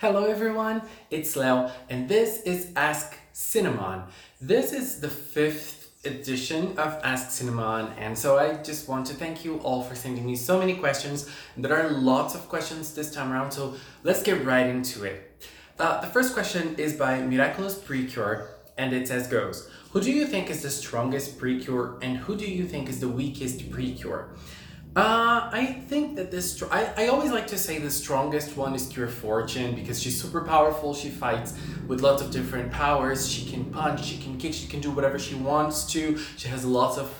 Hello everyone, it's Leo and this is Ask Cinnamon. This is the fifth edition of Ask Cinnamon, and so I just want to thank you all for sending me so many questions. There are lots of questions this time around, so let's get right into it. The first question is by Miraculous Precure, and it's as goes. Who do you think is the strongest Precure and who do you think is the weakest Precure? I think that I always like to say the strongest one is Cure Fortune because she's super powerful. She fights with lots of different powers. She can punch, she can kick, she can do whatever she wants to. She has lots of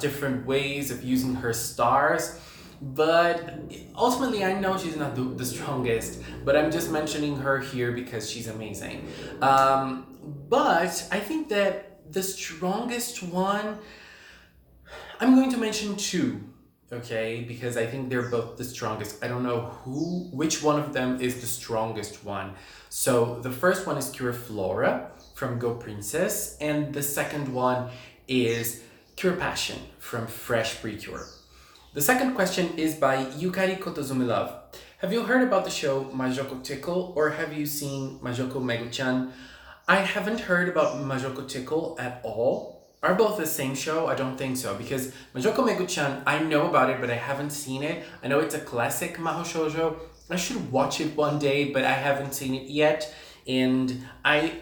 different ways of using her stars. But ultimately, I know she's not the strongest, but I'm just mentioning her here because she's amazing. But I think that the strongest one, I'm going to mention two, okay? Because I think they're both the strongest. I don't know which one of them is the strongest one. So the first one is Cure Flora from Go Princess, and the second one is Cure Passion from Fresh Precure. The second question is by Yukari Kotozumi Love. Have you heard about the show Majoko Tickle or have you seen Majoko Meguchan? I haven't heard about Majoko Tickle at all. Are both the same show? I don't think so, because Majoko Meguchan, I know about it, but I haven't seen it. I know it's a classic Mahou Shoujo. I should watch it one day, but I haven't seen it yet. And I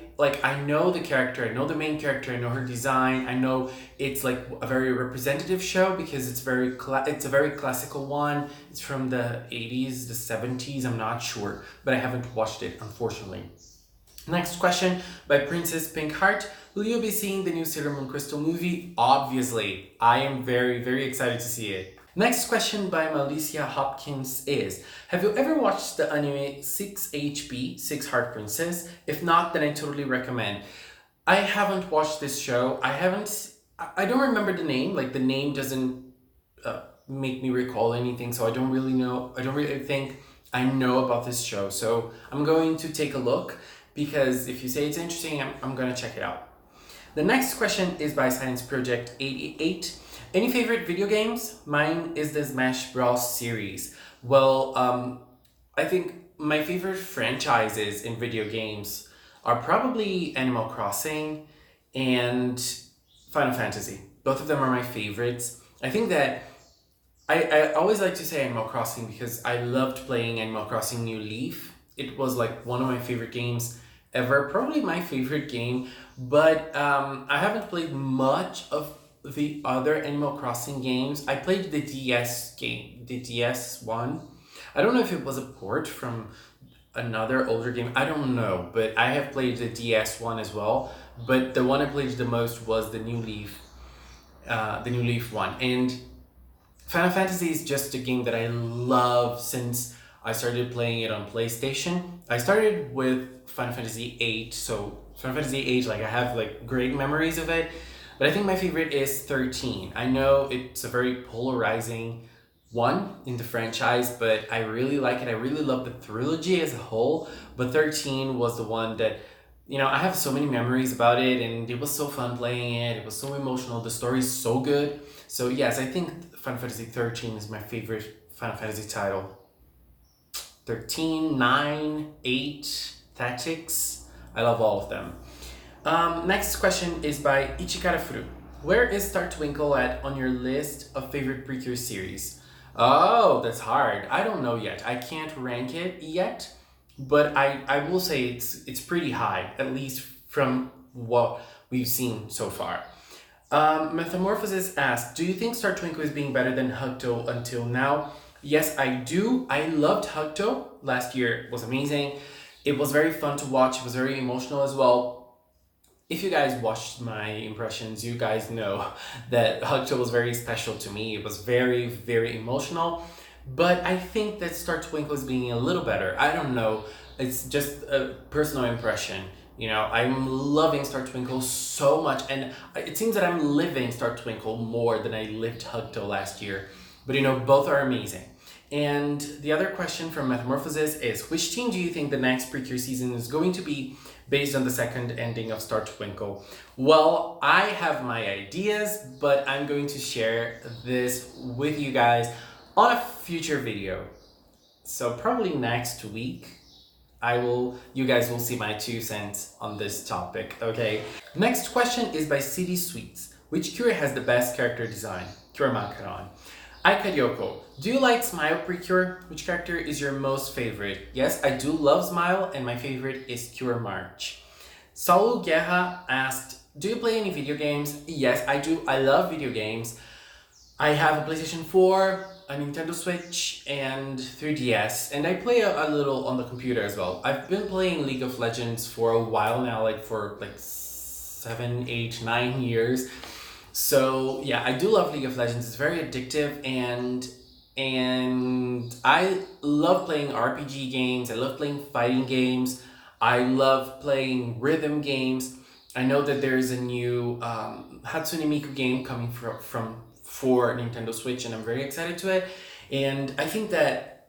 know the character, I know the main character, I know her design, I know it's like a very representative show because it's a very classical one. It's from the 80s, the 70s, I'm not sure, but I haven't watched it, unfortunately. Next question by Princess Pinkheart. Will you be seeing the new Sailor Moon Crystal movie? Obviously. I am very, very excited to see it. Next question by Malicia Hopkins is, have you ever watched the anime 6HP, 6 Heart Princess? If not, then I totally recommend. I haven't watched this show. I don't remember the name. Like, the name doesn't make me recall anything, so I don't really think I know about this show. So I'm going to take a look, because if you say it's interesting, I'm going to check it out. The next question is by Science Project 88. Any favorite video games? Mine is the Smash Bros. Series. Well, I think my favorite franchises in video games are probably Animal Crossing and Final Fantasy. Both of them are my favorites. I think that I always like to say Animal Crossing because I loved playing Animal Crossing New Leaf. It was like one of my favorite games ever, probably my favorite game, but I haven't played much of the other Animal Crossing games. I played the DS game, the DS one. I don't know if it was a port from another older game, I don't know, but I have played the DS one as well, but the one I played the most was the New Leaf one. And Final Fantasy is just a game that I love since I started playing it on PlayStation. I started with Final Fantasy VIII, so Final Fantasy VIII, like I have like great memories of it, but I think my favorite is 13. I know it's a very polarizing one in the franchise, but I really like it. I really love the trilogy as a whole, but 13 was the one that, I have so many memories about it, and it was so fun playing it. It was so emotional. The story is so good. So yes, I think Final Fantasy 13 is my favorite Final Fantasy title. 13, 9, 8, Tactics. I love all of them. Next question is by Ichikara Furu. Where is Star Twinkle at on your list of favorite Precure series? Oh, that's hard. I don't know yet. I can't rank it yet, but I will say it's pretty high, at least from what we've seen so far. Metamorphosis asks, do you think Star Twinkle is being better than Hugto until now? Yes, I do. I loved Hugto. Last year it was amazing. It was very fun to watch. It was very emotional as well. If you guys watched my impressions, you guys know that Hugto was very special to me. It was very, very emotional. But I think that Star Twinkle is being a little better. I don't know. It's just a personal impression. I'm loving Star Twinkle so much. And it seems that I'm living Star Twinkle more than I lived Hugto last year. But both are amazing. And the other question from Metamorphosis is, which team do you think the next Precure season is going to be based on the second ending of Star Twinkle? Well, I have my ideas, but I'm going to share this with you guys on a future video. So probably next week, you guys will see my 2 cents on this topic, okay? Next question is by City Sweets. Which Cure has the best character design? Cure Makaron. Aikatsu, do you like Smile Precure? Which character is your most favorite? Yes, I do love Smile, and my favorite is Cure March. Saul Guerra asked, do you play any video games? Yes, I do. I love video games. I have a PlayStation 4, a Nintendo Switch, and 3DS, and I play a little on the computer as well. I've been playing League of Legends for a while now, like for like 7, 8, 9 years. So yeah, I do love League of Legends. It's very addictive, and I love playing RPG games. I love playing fighting games. I love playing rhythm games. I know that there is a new Hatsune Miku game coming for Nintendo Switch, and I'm very excited to it. And I think that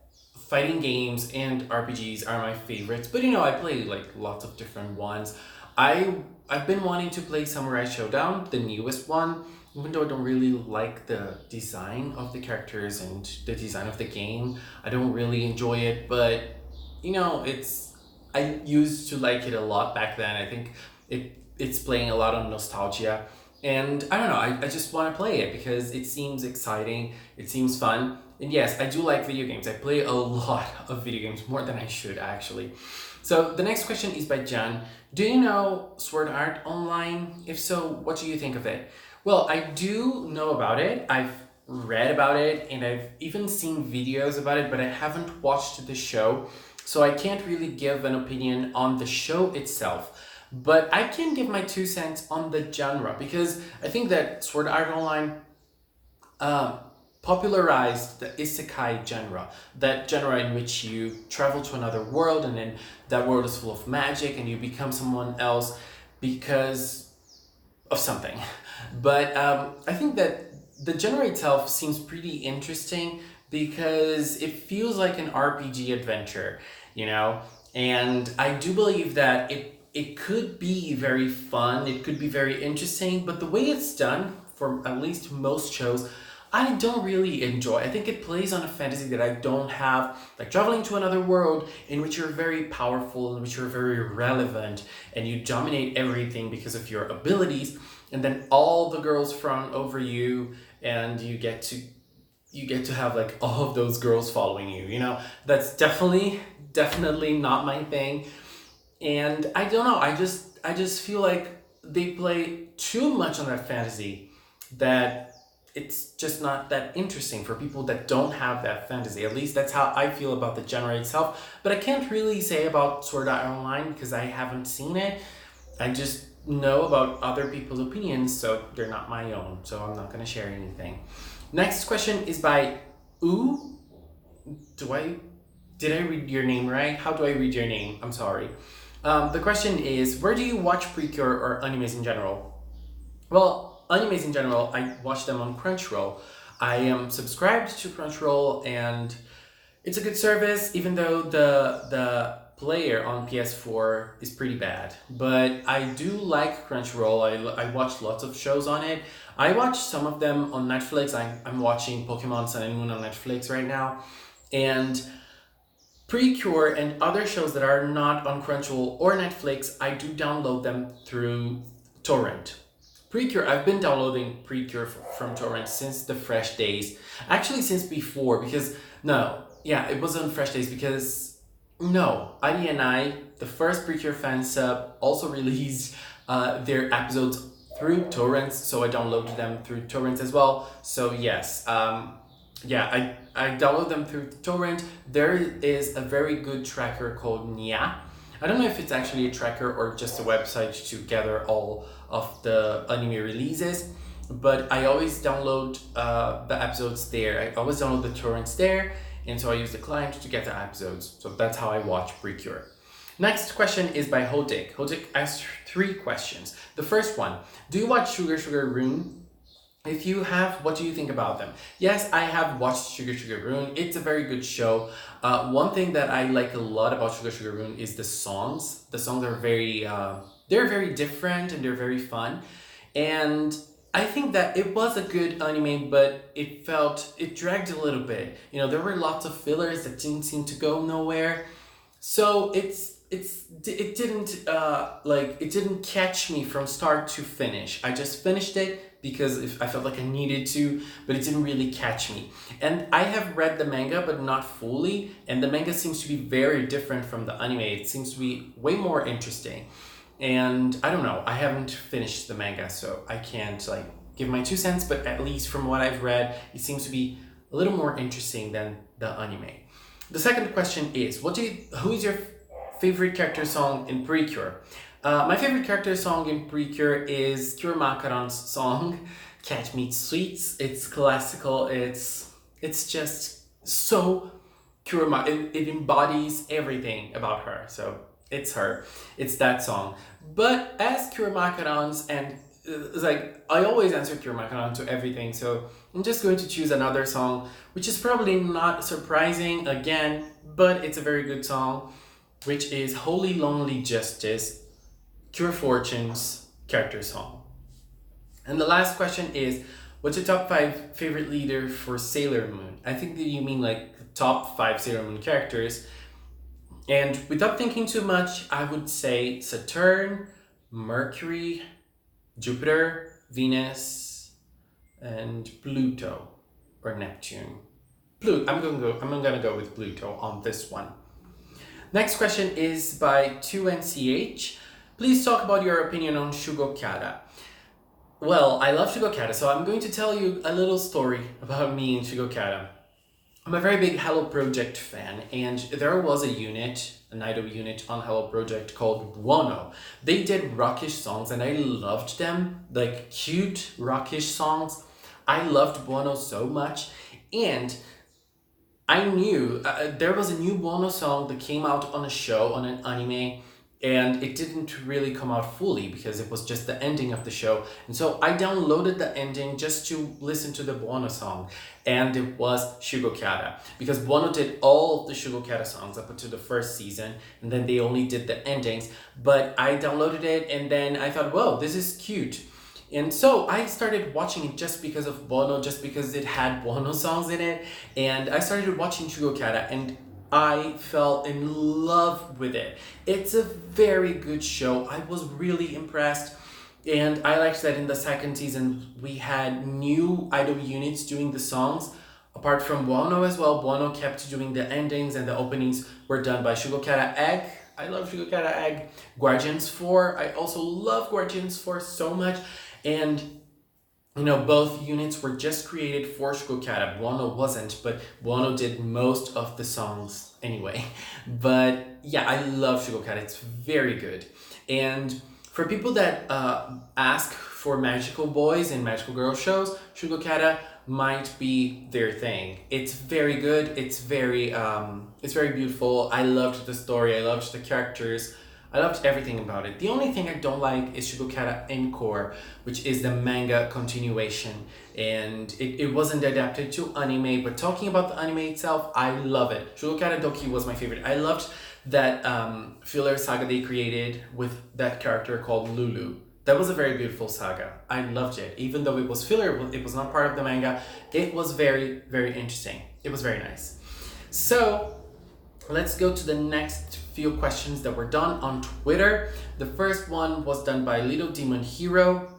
fighting games and RPGs are my favorites. But you know, I play like lots of different ones. I've been wanting to play Samurai Showdown, the newest one, even though I don't really like the design of the characters and the design of the game. I don't really enjoy it, but you know, I used to like it a lot back then. I think it's playing a lot on nostalgia. And I don't know, I just want to play it because it seems exciting, it seems fun. And yes, I do like video games. I play a lot of video games, more than I should actually. So the next question is by Jan. Do you know Sword Art Online? If so, what do you think of it? Well, I do know about it. I've read about it, and I've even seen videos about it, but I haven't watched the show. So I can't really give an opinion on the show itself. But I can give my 2 cents on the genre, because I think that Sword Art Online popularized the isekai genre, that genre in which you travel to another world, and then that world is full of magic and you become someone else because of something. But I think that the genre itself seems pretty interesting because it feels like an RPG adventure, you know? And I do believe that it could be very fun, it could be very interesting, but the way it's done, for at least most shows, I don't really enjoy. I think it plays on a fantasy that I don't have, like traveling to another world in which you're very powerful, in which you're very relevant, and you dominate everything because of your abilities, and then all the girls fawn over you, and you get to have like all of those girls following you, you know? That's definitely not my thing. And I don't know, I just feel like they play too much on that fantasy that it's just not that interesting for people that don't have that fantasy. At least that's how I feel about the genre itself. But I can't really say about Sword Art Online because I haven't seen it. I just know about other people's opinions, so they're not my own. So I'm not gonna share anything. Next question is by Ooh. Did I read your name right? How do I read your name? I'm sorry. The question is, where do you watch Precure or animes in general? Well, animes in general, I watch them on Crunchyroll. I am subscribed to Crunchyroll, and it's a good service, even though the player on PS4 is pretty bad. But I do like Crunchyroll. I watch lots of shows on it. I watch some of them on Netflix. I'm watching Pokemon Sun and Moon on Netflix right now. And Precure and other shows that are not on Crunchyroll or Netflix, I do download them through torrent. Precure, I've been downloading Precure from torrent since the fresh days. Actually, since before, because it was on fresh days because Adi and I, the first Precure fan sub, also released their episodes through torrents, so I downloaded them through torrents as well. So yes, I download them through torrent. There is a very good tracker called Nya. I don't know if it's actually a tracker or just a website to gather all of the anime releases, but I always download the episodes there. I always download the torrents there, and so I use the client to get the episodes. So that's how I watch Precure. Next question is by Hodag. Hodag asked 3 questions. The first one, do you watch Sugar Sugar Rune? If you have, what do you think about them? Yes, I have watched Sugar Sugar Rune. It's a very good show. One thing that I like a lot about Sugar Sugar Rune is the songs. The songs are they're very different and they're very fun. And I think that it was a good anime, but it dragged a little bit. You know, there were lots of fillers that didn't seem to go nowhere. So it didn't it didn't catch me from start to finish. I just finished it because if I felt like I needed to, but it didn't really catch me. And I have read the manga, but not fully. And the manga seems to be very different from the anime. It seems to be way more interesting. And I don't know. I haven't finished the manga, so I can't like give my 2 cents. But at least from what I've read, it seems to be a little more interesting than the anime. The second question is, who is your favorite character song in Precure? My favorite character song in Precure is Kira Makaron's song, Cat Meets Sweets. It's classical, it's just so it embodies everything about her. So it's her, it's that song. But as Kira Makaron's, and it's like, I always answer Kira Makaron to everything, so I'm just going to choose another song, which is probably not surprising again, but it's a very good song, which is Holy Lonely Justice, Cure Fortune's character song. And the last question is, what's your top 5 favorite leader for Sailor Moon? I think that you mean like the top 5 Sailor Moon characters. And without thinking too much, I would say Saturn, Mercury, Jupiter, Venus, and Pluto or Neptune. I'm gonna go with Pluto on this one. Next question is by 2NCH. Please talk about your opinion on Shugokara. Well, I love Shugokara, so I'm going to tell you a little story about me and Shugokara. I'm a very big Hello Project fan, and there was a unit, an idol unit on Hello Project called Buono. They did rockish songs and I loved them, like cute rockish songs. I loved Buono so much, and I knew there was a new Buono song that came out on a show, on an anime, and it didn't really come out fully because it was just the ending of the show. And so I downloaded the ending just to listen to the Buono song, and it was Shugokara, because Buono did all of the Shugokara songs up until the first season, and then they only did the endings. But I downloaded it, and then I thought, whoa, this is cute. And so I started watching it just because of Buono, just because it had Buono songs in it, and I started watching Shugokara, and I fell in love with it. It's a very good show. I was really impressed, and I liked that in the second season we had new idol units doing the songs. Apart from Buono as well, Buono kept doing the endings, and the openings were done by Shugokara Egg. I love Shugokara Egg. Guardians 4, I also love Guardians 4 so much. And you know, both units were just created for Shugokara. Buono wasn't, but Buono did most of the songs anyway. But yeah, I love Shugokara. It's very good. And for people that ask for magical boys and magical girl shows, Shugokara might be their thing. It's very good. It's very beautiful. I loved the story. I loved the characters. I loved everything about it. The only thing I don't like is Shugokara Encore, which is the manga continuation, and it wasn't adapted to anime. But talking about the anime itself, I love it. Shugokara Doki was my favorite. I loved that filler saga they created with that character called Lulu. That was a very beautiful saga. I loved it. Even though it was filler, it was not part of the manga, it was very, very interesting. It was very nice. So let's go to the next few questions that were done on Twitter. The first one was done by Little Demon Hero,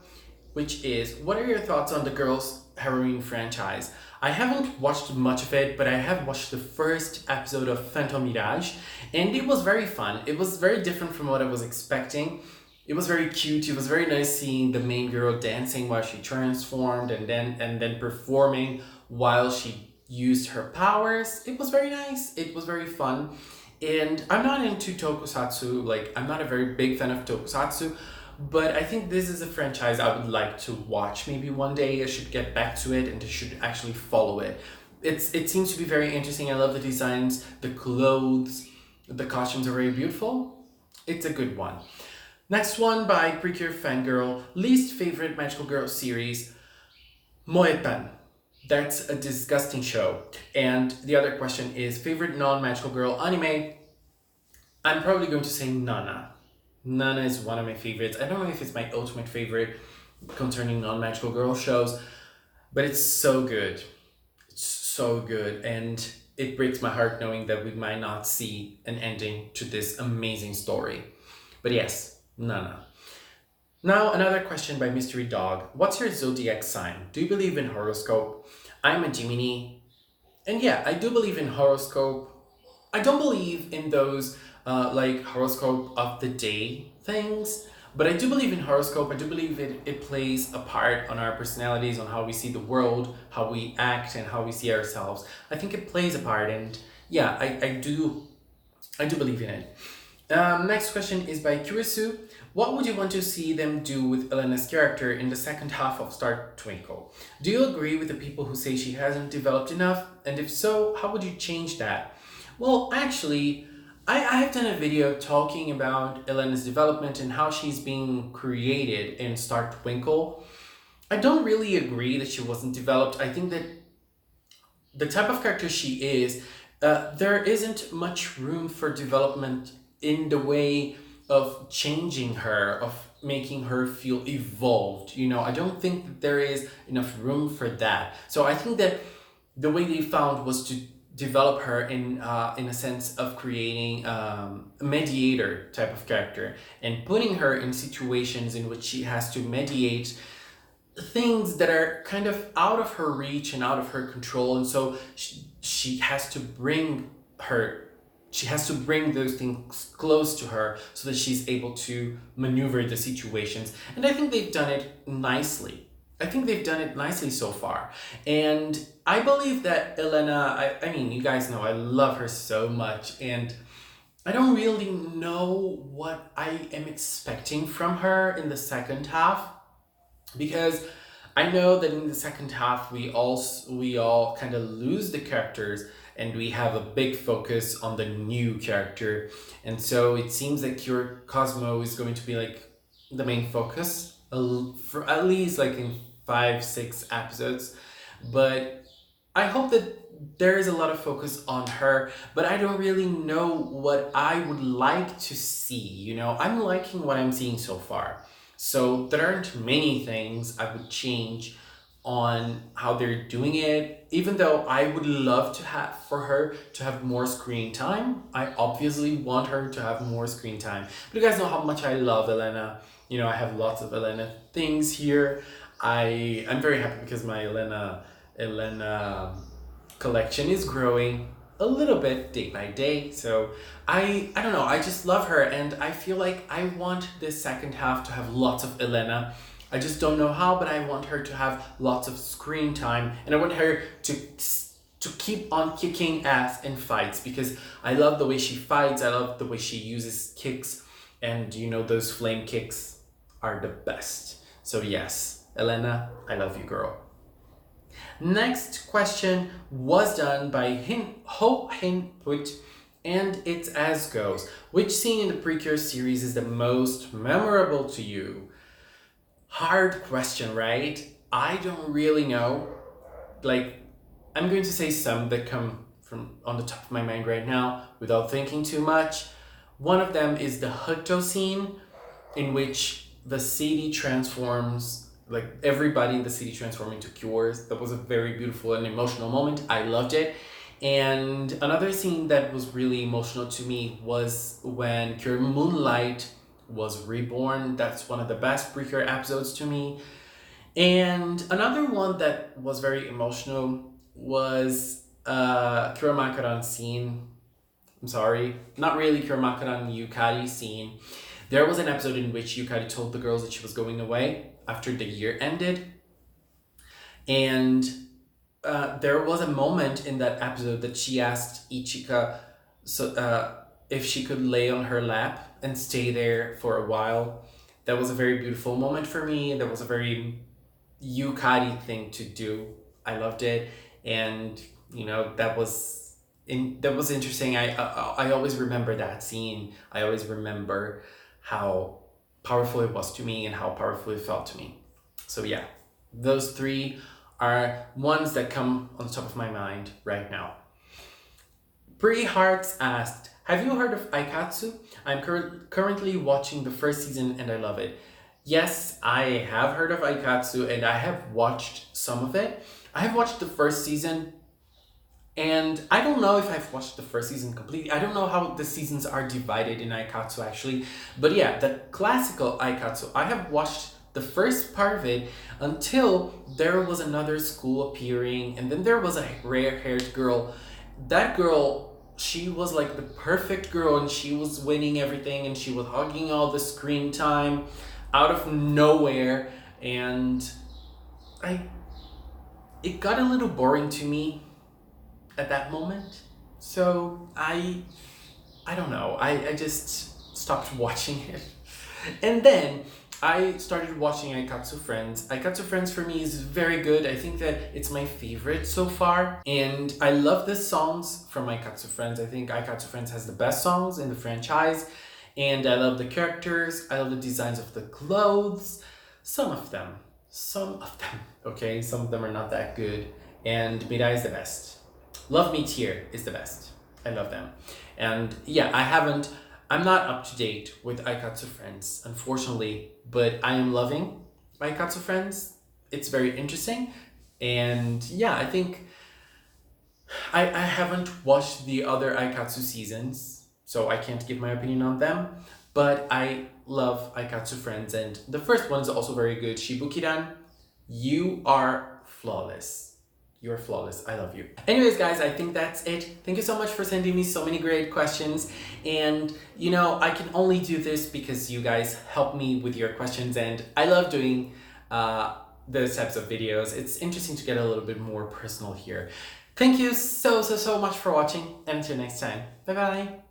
which is, what are your thoughts on the Girls Heroine franchise? I haven't watched much of it, but I have watched the first episode of Phantom Mirage, and it was very fun. It was very different from what I was expecting. It was very cute. It was very nice seeing the main girl dancing while she transformed, and then performing while she used her powers. It was very nice. It was very fun. And I'm not into tokusatsu, like I'm not a very big fan of tokusatsu, but I think this is a franchise I would like to watch. Maybe one day I should get back to it and I should actually follow it. It seems to be very interesting. I love the designs, the clothes, the costumes are very beautiful. It's a good one. Next one by Precure Fangirl, least favorite magical girl series, Moepan. That's a disgusting show. And the other question is, favorite non-magical girl anime? I'm probably going to say Nana. Nana is one of my favorites. I don't know if it's my ultimate favorite concerning non-magical girl shows, but it's so good. It's so good. And it breaks my heart knowing that we might not see an ending to this amazing story. But yes, no. Now, another question by Mystery Dog. What's your zodiac sign? Do you believe in horoscope? I'm a Gemini. And yeah, I do believe in horoscope. I don't believe in those like horoscope of the day things, but I do believe in horoscope. I do believe it plays a part on our personalities, on how we see the world, how we act, and how we see ourselves. I think it plays a part, and yeah, I do believe in it. Next question is by Kurisu. What would you want to see them do with Elena's character in the second half of Star Twinkle? Do you agree with the people who say she hasn't developed enough? And if so, how would you change that? Well, actually, I have done a video talking about Elena's development and how she's being created in Star Twinkle. I don't really agree that she wasn't developed. I think that the type of character she is, there isn't much room for development in the way of changing her, of making her feel evolved. You know, I don't think that there is enough room for that. So I think that the way they found was to develop her in a sense of creating a mediator type of character and putting her in situations in which she has to mediate things that are kind of out of her reach and out of her control, and so she has to bring those things close to her so that she's able to maneuver the situations. And I think they've done it nicely. So far. And I believe that Elena, I mean, you guys know I love her so much, and I don't really know what I am expecting from her in the second half, because I know that in the second half we all kind of lose the characters and we have a big focus on the new character. And so it seems that Cure Cosmo is going to be like the main focus for at least like in 5-6 episodes. But I hope that there is a lot of focus on her, but I don't really know what I would like to see. You know, I'm liking what I'm seeing so far. So there aren't many things I would change on how they're doing it, even though I would love to have for her to have more screen time. I obviously want her to have more screen time. But you guys know how much I love Elena. You know, I have lots of Elena things here. I'm very happy because my Elena collection is growing a little bit day by day. So I don't know, I just love her, and I feel like I want this second half to have lots of Elena. I just don't know how, but I want her to have lots of screen time, and I want her to keep on kicking ass in fights, because I love the way she fights. I love the way she uses kicks, and you know, those flame kicks are the best. So yes, Elena, I love you, girl. Next question was done by Ho Hin Put, and it's as goes. Which scene in the Precure series is the most memorable to you? Hard question, right? I don't really know. Like, I'm going to say some that come from on the top of my mind right now without thinking too much. One of them is the Hodag scene, in which the city transforms, like everybody in the city transform into cures. That was a very beautiful and emotional moment. I loved it. And another scene that was really emotional to me was when Cure Moonlight was reborn. That's one of the best Precure episodes to me. And another one that was very emotional was Cure Makaran scene. I'm sorry, not really Cure Makaran Yukari scene. There was an episode in which Yukari told the girls that she was going away after the year ended. And there was a moment in that episode that she asked Ichika if she could lay on her lap and stay there for a while. That was a very beautiful moment for me. That was a very Yukari thing to do. I loved it, and you know, that was interesting. I always remember that scene. I always remember how powerful it was to me and how powerful it felt to me. So yeah, those three are ones that come on the top of my mind right now. Pretty Hearts asked, have you heard of Aikatsu? I'm currently watching the first season and I love it. Yes, I have heard of Aikatsu and I have watched some of it. I have watched the first season And I don't know if I've watched the first season completely. I don't know how the seasons are divided in Aikatsu actually. But yeah, the classical Aikatsu, I have watched the first part of it until there was another school appearing, and then there was a rare-haired girl. That girl, she was like the perfect girl, and she was winning everything, and she was hogging all the screen time out of nowhere, and it got a little boring to me at that moment. So I don't know. I just stopped watching it. And then I started watching Aikatsu Friends. Aikatsu Friends for me is very good. I think that it's my favorite so far. And I love the songs from Aikatsu Friends. I think Aikatsu Friends has the best songs in the franchise. And I love the characters. I love the designs of the clothes. Some of them. Okay? Some of them are not that good. And Mirai is the best. Love Me Tier is the best. I love them. And yeah, I'm not up to date with Aikatsu Friends, unfortunately, but I am loving Aikatsu Friends. It's very interesting. And yeah, I think I haven't watched the other Aikatsu seasons, so I can't give my opinion on them, but I love Aikatsu Friends, and the first one is also very good. Shibukiran, you are flawless. You're flawless. I love you. Anyways, guys, I think that's it. Thank you so much for sending me so many great questions. And, you know, I can only do this because you guys help me with your questions. And I love doing those types of videos. It's interesting to get a little bit more personal here. Thank you so much for watching. And until next time. Bye-bye.